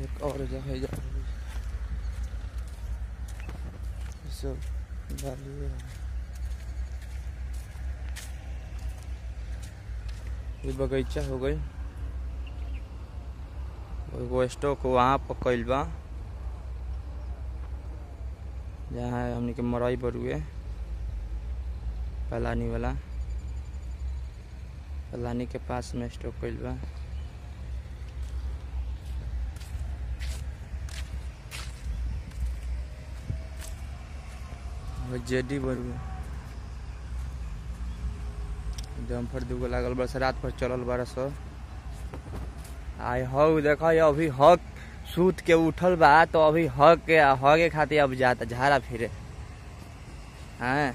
एक और जगह जा सब बालू है। ये बगीचा हो गई, एगो स्टॉक वहाँ पर कैल बा जहाँ हमने के मरई बरुए पलानी वाला, पलानी के पास में स्टॉक कैल बा। जेडी बरुए जम्फर दूगो लागल बरस रात भर चलल बरस। आई हग देखो अभी हक सूत के उठल बा तो अभी हगे खातिर अब जाता झाड़ा फिरे। हाँ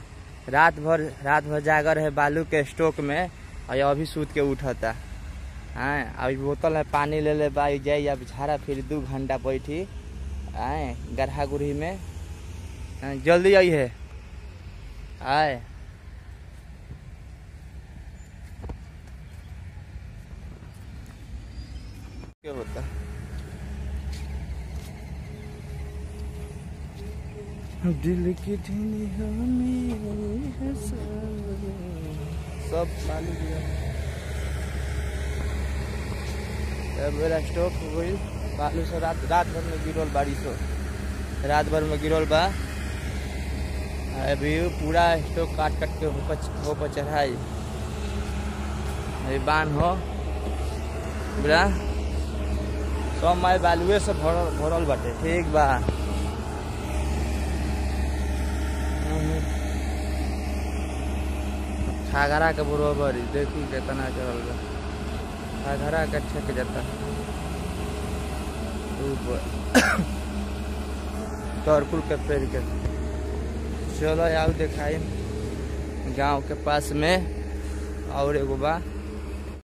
रात भर जागर है बालू के स्टॉक में और अभी सूत के उठता। हाँ अभी बोतल है पानी ले ले बा जाई अब झाड़ा फिर 2 घंटा बैठी। हाँ गढ़ा गुरही में। हाँ, जल्दी आई है आए। क्या होता दिल की सब पानी दिया। मेरा स्टॉक हो गई बालू से रात भर में गिरल बारिश हो, रात भर में गिरल बा। अभी पूरा स्टॉक काट के हो पर चढ़ाई बान हो बुरा सब माय बालुए से भरल बाटे। ठीक बा घाघरा के बरोबर देखी कितना चल बा। घाघरा के छक जाता तरकुल के पेड़ के। चलो आओ दिखाई गांव के पास में और एगो बा।